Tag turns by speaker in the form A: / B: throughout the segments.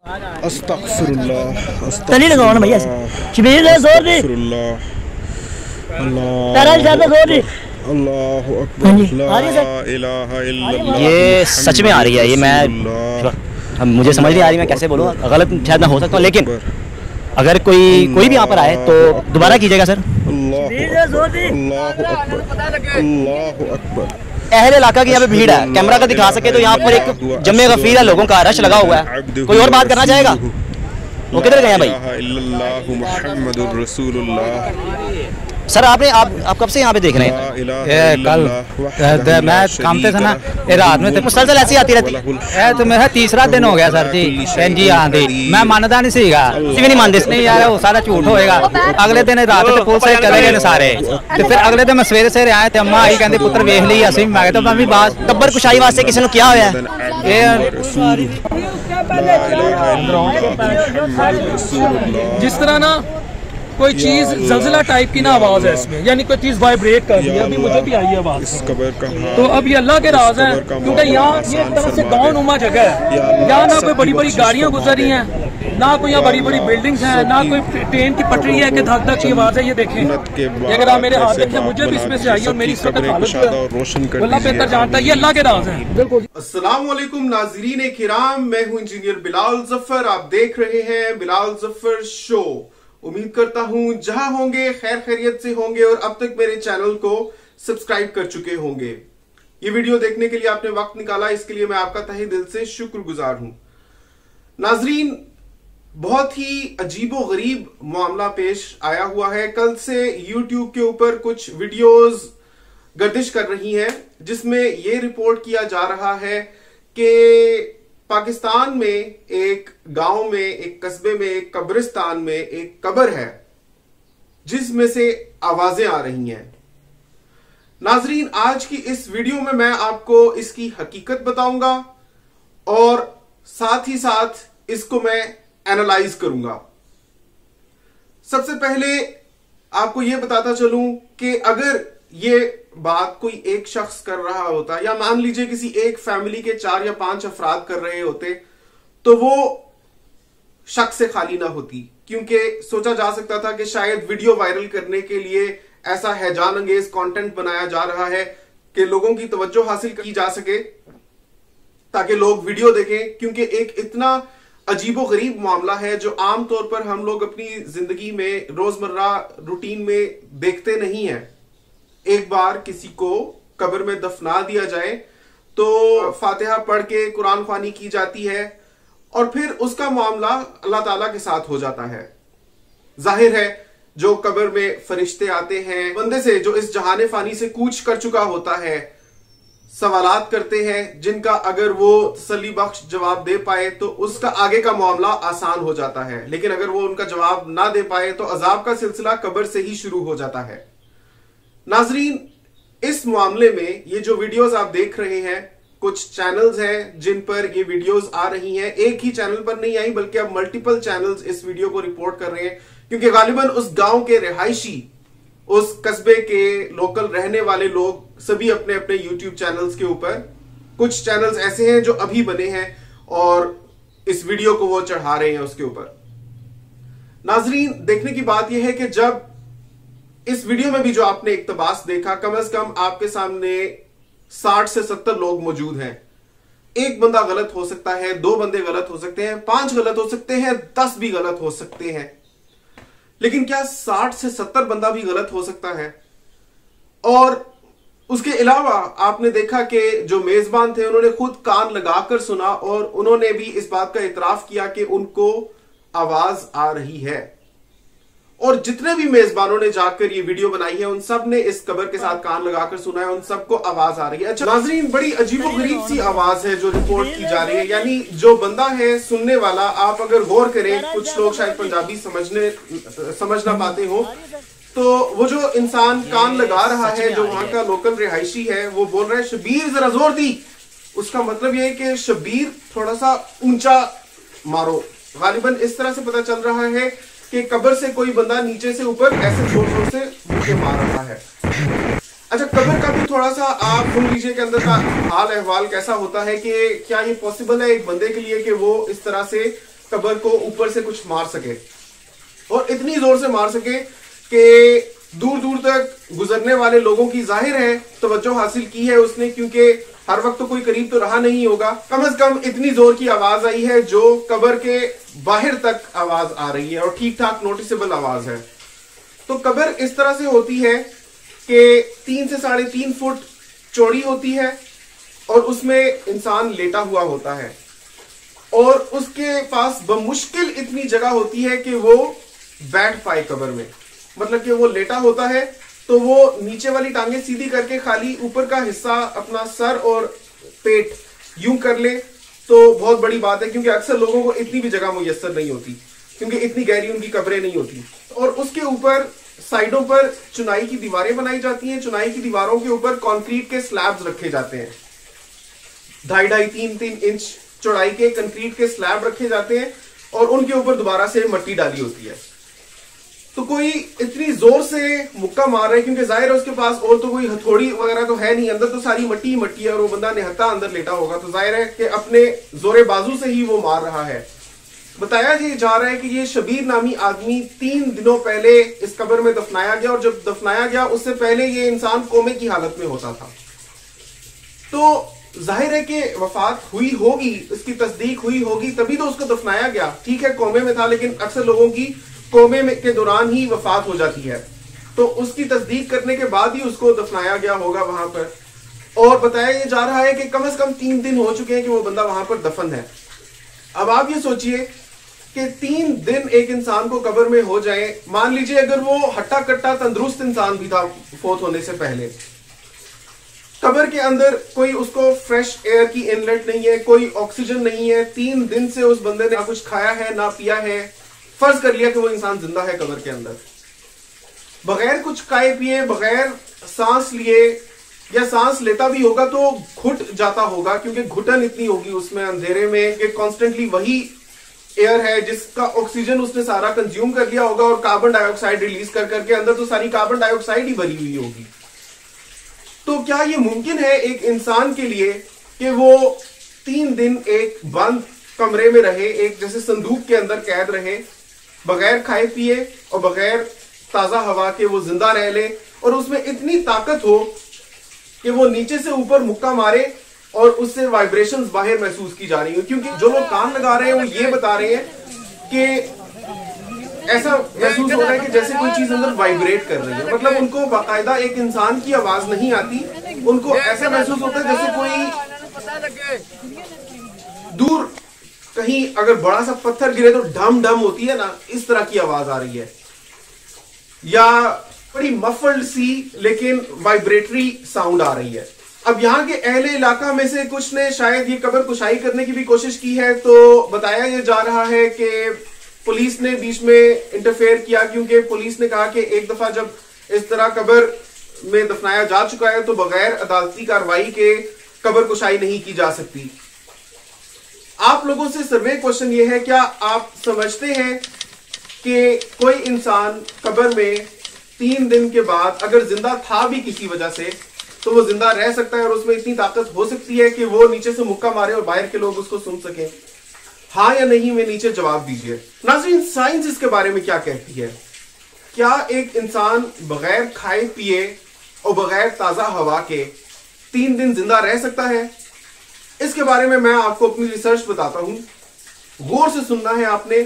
A: अस्तगफिरुल्लाह
B: तली लगाओ ना भैया, शबीर ने जोर दी,
A: अल्लाहु अकबर, ला इलाहा इल्लल्लाह।
C: ये सच में आ रही है, ये मैं मुझे समझ नहीं आ रही, मैं कैसे बोलूँ, गलत शायद मैं हो सकता हूँ, लेकिन अगर कोई भी यहाँ पर आए तो दोबारा कीजिएगा सर।
A: अल्लाहु अकबर।
C: अहले इलाका की यहाँ पे भीड़ है, कैमरा का दिखा सके तो यहाँ पर एक जम्मे गफीर है, लोगों का रश लगा हुआ है। कोई और बात करना चाहेगा? वो किधर गए हैं भाई?
A: मुहम्मदुर रसूलुल्लाह।
C: सर आप कब से यहाँ पे देख रहे हैं?
D: कल मैं काम पे था ना, रात में
C: मुसलसल ऐसी आती रहती है।
D: तो मेरा तीसरा दिन हो गया सर जी। जी हाँ थी, मैं मानता नहीं सीगा,
C: नहीं मानते
D: नहीं यार, वो सारा झूठ होएगा। अगले दिन रात में पुलिस से चले गए सारे, तो फिर अगले दिन मैं सवेरे सवेरे आए थे, अम्मा आई कहते पुत्र वेख ली असी, मैं तो मम्मी बात
C: कब्बर कुशाई वास्ते किसी ने क्या होया
E: जिस तरह ना कोई चीज जलजिला टाइप की ना आवाज है इसमें, यानी कोई चीज वाइब्रेट कर रही है। अभी मुझे भी आई है आवाज, तो अब ये अल्लाह के राज है, क्योंकि यहाँ ये एक तरह से गाँव नुमा जगह है। यहाँ ना कोई बड़ी बड़ी गाड़ियाँ गुजर रही हैं, ना कोई यहाँ बड़ी बड़ी बिल्डिंग्स हैं, ना कोई ट्रेन की पटरी है कि धक धक की आवाज है। ये देखें, अगर आप मेरे हाथ देखें, मुझे भी इसमें से आई है और मेरी अल्लाह बेहतर जानता है। ये अल्लाह के राज है। बिल्कुल।
F: अस्सलाम वालेकुम नाज़रीन किराम, मैं हूं इंजीनियर बिलाल जफर। आप देख रहे हैं बिलाल जफर शो। उम्मीद करता हूं जहां होंगे खैर खैरियत से होंगे और अब तक मेरे चैनल को सब्सक्राइब कर चुके होंगे। ये वीडियो देखने के लिए आपने वक्त निकाला, इसके लिए मैं आपका तहे दिल से शुक्रगुजार हूं। नाजरीन, बहुत ही अजीबो गरीब मामला पेश आया हुआ है। कल से YouTube के ऊपर कुछ वीडियोस गर्दिश कर रही हैं, जिसमें यह रिपोर्ट किया जा रहा है कि पाकिस्तान में एक गांव में, एक कस्बे में, एक कब्रिस्तान में एक कब्र है जिसमें से आवाजें आ रही हैं। नाजरीन, आज की इस वीडियो में मैं आपको इसकी हकीकत बताऊंगा और साथ ही साथ इसको मैं एनालाइज करूंगा। सबसे पहले आपको यह बताता चलूं कि अगर ये बात कोई एक शख्स कर रहा होता, या मान लीजिए किसी एक फैमिली के 4 या 5 अफराद कर रहे होते, तो वो शक से खाली ना होती, क्योंकि सोचा जा सकता था कि शायद वीडियो वायरल करने के लिए ऐसा हैजान अंगेज कंटेंट बनाया जा रहा है कि लोगों की तवज्जो हासिल की जा सके, ताकि लोग वीडियो देखें। क्योंकि एक इतना अजीबो गरीब मामला है जो आमतौर पर हम लोग अपनी जिंदगी में रोजमर्रा रूटीन में देखते नहीं है। एक बार किसी को कब्र में दफना दिया जाए तो फातिहा पढ़ के कुरान ख्वानी की जाती है और फिर उसका मामला अल्लाह ताला के साथ हो जाता है। जाहिर है जो कब्र में फरिश्ते आते हैं, बंदे से जो इस जहाने फानी से कूच कर चुका होता है, सवालात करते हैं जिनका अगर वो तसल्ली बख्श जवाब दे पाए तो उसका आगे का मामला आसान हो जाता है, लेकिन अगर वो उनका जवाब ना दे पाए तो अजाब का सिलसिला कब्र से ही शुरू हो जाता है। नाजरीन, इस मामले में ये जो वीडियोस आप देख रहे हैं, कुछ चैनल्स हैं जिन पर ये वीडियोस आ रही हैं। एक ही चैनल पर नहीं आई, बल्कि अब मल्टीपल चैनल्स इस वीडियो को रिपोर्ट कर रहे हैं, क्योंकि गालिबन उस गांव के रिहायशी, उस कस्बे के लोकल रहने वाले लोग सभी अपने अपने यूट्यूब चैनल्स के ऊपर, कुछ चैनल्स ऐसे हैं जो अभी बने हैं और इस वीडियो को वो चढ़ा रहे हैं उसके ऊपर। नाजरीन, देखने की बात यह है कि जब इस वीडियो में भी जो आपने इक्तबास देखा, कम से कम आपके सामने 60 से 70 लोग मौजूद हैं। एक बंदा गलत हो सकता है, 2 बंदे गलत हो सकते हैं, 5 गलत हो सकते हैं, 10 भी गलत हो सकते हैं, लेकिन क्या 60 से 70 बंदा भी गलत हो सकता है? और उसके अलावा आपने देखा कि जो मेजबान थे उन्होंने खुद कान लगाकर सुना और उन्होंने भी इस बात का इतराफ किया कि उनको आवाज आ रही है। और जितने भी मेजबानों ने जाकर ये वीडियो बनाई है, उन सब ने इस कब्र के साथ कान लगाकर सुना है, उन सबको आवाज आ रही है। अच्छा नाजरीन, बड़ी अजीबोगरीब सी आवाज है जो रिपोर्ट की जा रही है। यानी जो बंदा है सुनने वाला, आप अगर गौर करें, कुछ लोग शायद पंजाबी समझ ना पाते हो, तो वो जो इंसान कान लगा रहा है, जो वहां का लोकल रिहायशी है, वो बोल रहा है शबीर जरा जोर दी। उसका मतलब ये है कि शबीर थोड़ा सा ऊंचा मारो। गालिबन इस तरह से पता चल रहा है कि कब्र से कोई बंदा नीचे से ऊपर ऐसे जोर जोर से मुझे मार रहा है। अच्छा, कब्र का भी थोड़ा सा आप सुन लीजिए के अंदर का हाल अहवाल कैसा होता है कि क्या ये पॉसिबल है एक बंदे के लिए कि वो इस तरह से कब्र को ऊपर से कुछ मार सके, और इतनी जोर से मार सके कि दूर दूर तक गुजरने वाले लोगों की जाहिर है तवज्जो हासिल की है उसने, क्योंकि हर वक्त तो कोई करीब तो रहा नहीं होगा। कम से कम इतनी जोर की आवाज आई है जो कब्र के बाहर तक आवाज आ रही है और ठीक ठाक नोटिसेबल आवाज है। तो कब्र इस तरह से होती है कि 3 से 3.5 फुट चौड़ी होती है और उसमें इंसान लेटा हुआ होता है, और उसके पास बमुश्किल इतनी जगह होती है कि वो बैठ पाए कब्र में। मतलब कि वो लेटा होता है तो वो नीचे वाली टांगे सीधी करके खाली ऊपर का हिस्सा अपना सर और पेट यूं कर ले तो बहुत बड़ी बात है, क्योंकि अक्सर लोगों को इतनी भी जगह मुयस्सर नहीं होती, क्योंकि इतनी गहरी उनकी कब्रें नहीं होती। और उसके ऊपर साइडों पर चुनाई की दीवारें बनाई जाती हैं। चुनाई की दीवारों के ऊपर कंक्रीट के स्लैब्स रखे जाते हैं, 2.5-3 इंच चौड़ाई के कंक्रीट के स्लैब रखे जाते हैं, और उनके ऊपर दोबारा से मट्टी डाली होती है। तो कोई इतनी जोर से मुक्का मार रहा है, क्योंकि जाहिर है उसके पास और तो कोई हथौड़ी वगैरह तो है नहीं, अंदर तो सारी मट्टी ही मट्टी है, और वो बंदा निहत्ता अंदर लेटा होगा, तो जाहिर है कि अपने जोरे बाजू से ही वो मार रहा है। बताया जा रहा है कि ये शबीर नामी आदमी 3 दिनों पहले इस कब्र में दफनाया गया, और जब दफनाया गया उससे पहले ये इंसान कोमे की हालत में होता था। तो जाहिर है कि वफात हुई होगी, इसकी तस्दीक हुई होगी, तभी तो उसको दफनाया गया। ठीक है कोमे में था, लेकिन अक्सर लोगों की कोमे में के दौरान ही वफात हो जाती है, तो उसकी तस्दीक करने के बाद ही उसको दफनाया गया होगा वहां पर। और बताया जा रहा है कि कम से कम 3 दिन हो चुके हैं कि वो बंदा वहां पर दफन है। अब आप ये सोचिए कि 3 दिन एक इंसान को कब्र में हो जाए, मान लीजिए अगर वो हट्टा कट्टा तंदुरुस्त इंसान भी था फोत होने से पहले, कब्र के अंदर कोई उसको फ्रेश एयर की इनलेट नहीं है, कोई ऑक्सीजन नहीं है, 3 दिन से उस बंदे ने ना कुछ खाया है ना पिया है। फर्ज कर लिया कि वो इंसान जिंदा है कब्र के अंदर, बगैर कुछ खाए पिए, बगैर सांस लिए, या सांस लेता भी होगा तो घुट जाता होगा, क्योंकि घुटन इतनी होगी उसमें अंधेरे में कि कॉन्स्टेंटली वही एयर है जिसका ऑक्सीजन उसने सारा कंज्यूम कर लिया होगा, और कार्बन डाइऑक्साइड रिलीज कर करके अंदर तो सारी कार्बन डाइऑक्साइड ही भरी हुई होगी। तो क्या ये मुमकिन है एक इंसान के लिए कि वो 3 दिन एक बंद कमरे में रहे, एक जैसे संदूक के अंदर कैद रहे, बगैर खाए पिए और बगैर ताजा हवा के वो जिंदा रह ले, और उसमें इतनी ताकत हो कि वो नीचे से ऊपर मुक्का मारे और उससे वाइब्रेशंस बाहर महसूस की जा रही हो? क्योंकि जो लोग कान लगा रहे हैं वो ये बता रहे हैं कि ऐसा महसूस हो रहा है कि जैसे कोई चीज अंदर वाइब्रेट कर रही है। मतलब उनको बाकायदा एक इंसान की आवाज नहीं आती, उनको ऐसा महसूस होता है जैसे कोई दूर कहीं अगर बड़ा सा पत्थर गिरे तो ढम ढम होती है ना, इस तरह की आवाज आ रही है, या बड़ी मफल्ड सी लेकिन वाइब्रेटरी साउंड आ रही है। अब यहाँ के अहले इलाका में से कुछ ने शायद ये कब्र कुशाई करने की भी कोशिश की है, तो बताया ये जा रहा है कि पुलिस ने बीच में इंटरफेयर किया, क्योंकि पुलिस ने कहा कि एक दफा जब इस तरह कब्र में दफनाया जा चुका है तो बगैर अदालती कार्रवाई के कब्र कुशाई नहीं की जा सकती। आप लोगों से सर्वे क्वेश्चन ये है, क्या आप समझते हैं कि कोई इंसान कब्र में 3 दिन के बाद अगर जिंदा था भी किसी वजह से तो वो जिंदा रह सकता है, और उसमें इतनी ताकत हो सकती है कि वो नीचे से मुक्का मारे और बाहर के लोग उसको सुन सकें? हाँ या नहीं में नीचे जवाब दीजिए। नाज़रीन, साइंस इसके बारे में क्या कहती है? क्या एक इंसान बगैर खाए पिए और बगैर ताजा हवा के 3 दिन जिंदा रह सकता है? इसके बारे में मैं आपको अपनी रिसर्च बताता हूं, गौर से सुनना है आपने,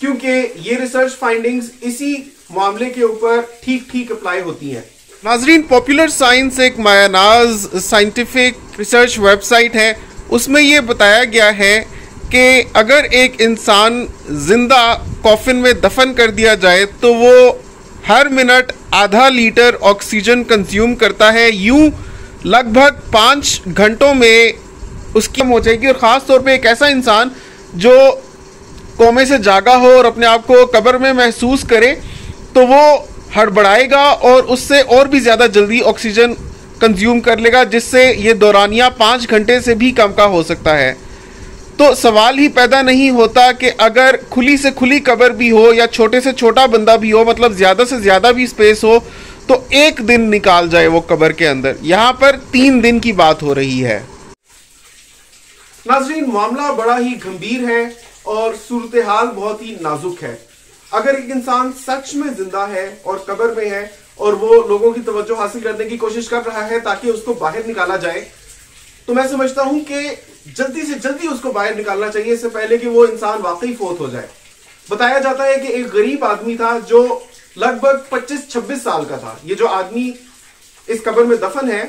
F: क्योंकि ये रिसर्च फाइंडिंग्स इसी मामले के ऊपर ठीक ठीक अप्लाई होती हैं। नाजरीन, पॉपुलर साइंस एक मायनाज साइंटिफिक रिसर्च वेबसाइट है, उसमें यह बताया गया है कि अगर एक इंसान जिंदा कॉफिन में दफन कर दिया जाए तो वो हर मिनट आधा लीटर ऑक्सीजन कंज्यूम करता है। यूं लगभग 5 घंटों में उसकी हो जाएगी। और ख़ास तौर पे एक ऐसा इंसान जो कोमे से जागा हो और अपने आप को कब्र में महसूस करे तो वो हड़बड़ाएगा और उससे और भी ज़्यादा जल्दी ऑक्सीजन कंज्यूम कर लेगा, जिससे ये दौरानिया 5 घंटे से भी कम का हो सकता है। तो सवाल ही पैदा नहीं होता कि अगर खुली से खुली कब्र भी हो या छोटे से छोटा बंदा भी हो, मतलब ज़्यादा से ज़्यादा भी स्पेस हो, तो 1 दिन निकाल जाए वो कब्र के अंदर। यहाँ पर 3 दिन की बात हो रही है। नाज़रीन, मामला बड़ा ही गंभीर है और सूरत हाल बहुत ही नाजुक है। अगर एक इंसान सच में जिंदा है और कब्र में है और वो लोगों की तवज्जो हासिल करने की कोशिश कर रहा है ताकि उसको बाहर निकाला जाए, तो मैं समझता हूं कि जल्दी से जल्दी उसको बाहर निकालना चाहिए, इससे पहले कि वो इंसान वाकई फोत हो जाए। बताया जाता है कि एक गरीब आदमी था जो लगभग 25-26 साल का था। ये जो आदमी इस कब्र में दफन है,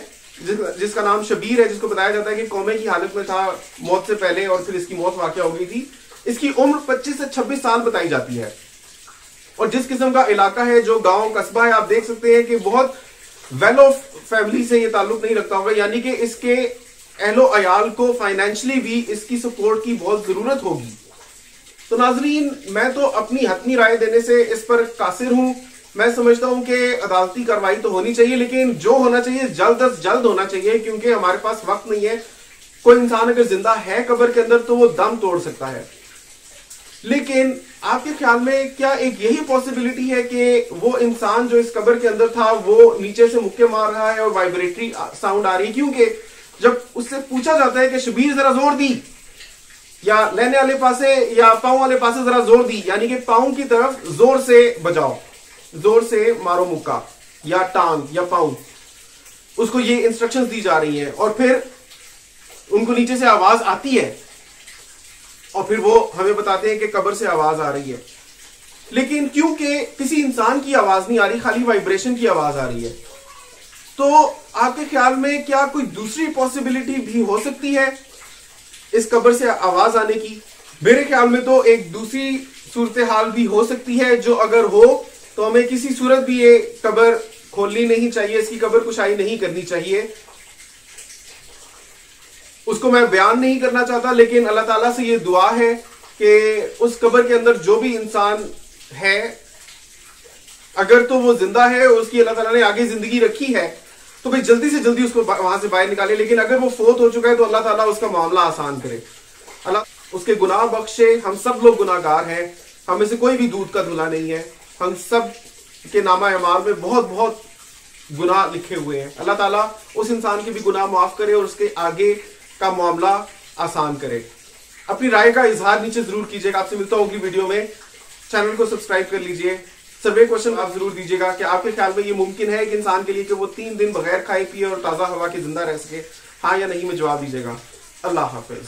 F: जिसका नाम शबीर है, जिसको बताया जाता है कि कोमे की हालत में था मौत से पहले और फिर इसकी मौत वाक़या हो गई थी, इसकी उम्र 25 से 26 साल बताई जाती है। और जिस किस्म का इलाका है, जो गांव कस्बा है, आप देख सकते हैं कि बहुत वेल ऑफ फैमिली से ये ताल्लुक नहीं रखता होगा, यानी कि इसके अहलो अयाल को फाइनेंशियली भी इसकी सपोर्ट की बहुत जरूरत होगी। तो नाजरीन, मैं तो अपनी हतमी राय देने से इस पर कासिर हूं। मैं समझता हूं कि अदालती कार्रवाई तो होनी चाहिए, लेकिन जो होना चाहिए जल्द अज जल्द होना चाहिए, क्योंकि हमारे पास वक्त नहीं है। कोई इंसान अगर जिंदा है कब्र के अंदर तो वो दम तोड़ सकता है, लेकिन आपके ख्याल में क्या एक यही पॉसिबिलिटी है कि वो इंसान जो इस कब्र के अंदर था वो नीचे से मुक्के मार रहा है और वाइब्रेटरी साउंड आ रही है? क्योंकि जब उससे पूछा जाता है कि शबीर जरा जोर दी, या लेने वाले पासे या पांव वाले पासे जरा जोर दी, यानी कि पांव की तरफ जोर से बजाओ, जोर से मारो मुक्का या टांग या पांव, उसको ये इंस्ट्रक्शंस दी जा रही हैं। और फिर उनको नीचे से आवाज आती है और फिर वो हमें बताते हैं कि कब्र से आवाज आ रही है, लेकिन क्योंकि किसी इंसान की आवाज नहीं आ रही, खाली वाइब्रेशन की आवाज आ रही है, तो आपके ख्याल में क्या कोई दूसरी पॉसिबिलिटी भी हो सकती है इस कब्र से आवाज आने की? मेरे ख्याल में तो एक दूसरी सूरत हाल भी हो सकती है, जो अगर हो तो हमें किसी सूरत भी ये कब्र खोलनी नहीं चाहिए, इसकी कब्र कुशाई नहीं करनी चाहिए। उसको मैं बयान नहीं करना चाहता, लेकिन अल्लाह ताला से ये दुआ है कि उस कब्र के अंदर जो भी इंसान है, अगर तो वो जिंदा है और उसकी अल्लाह ताला ने आगे जिंदगी रखी है, तो भाई जल्दी से जल्दी उसको वहां से बाहर निकाले। लेकिन अगर वो फोत हो चुका है तो अल्लाह ताला उसका मामला आसान करे, अल्लाह उसके गुनाह बख्शे। हम सब लोग गुनाहगार हैं, हमें से कोई भी दूध का धुला नहीं है, हम सब के नामा अमाल में बहुत बहुत गुनाह लिखे हुए हैं। अल्लाह ताला उस इंसान के भी गुनाह माफ करे और उसके आगे का मामला आसान करे। अपनी राय का इजहार नीचे जरूर कीजिएगा। आपसे मिलता हूँ अगली वीडियो में। चैनल को सब्सक्राइब कर लीजिए। सर्वे क्वेश्चन आप जरूर दीजिएगा कि आपके ख्याल में ये मुमकिन है कि इंसान के लिए कि वो 3 दिन बगैर खाए पिए और ताजा हवा के जिंदा रह सके? हाँ या नहीं में जवाब दीजिएगा। अल्लाह हाफिज।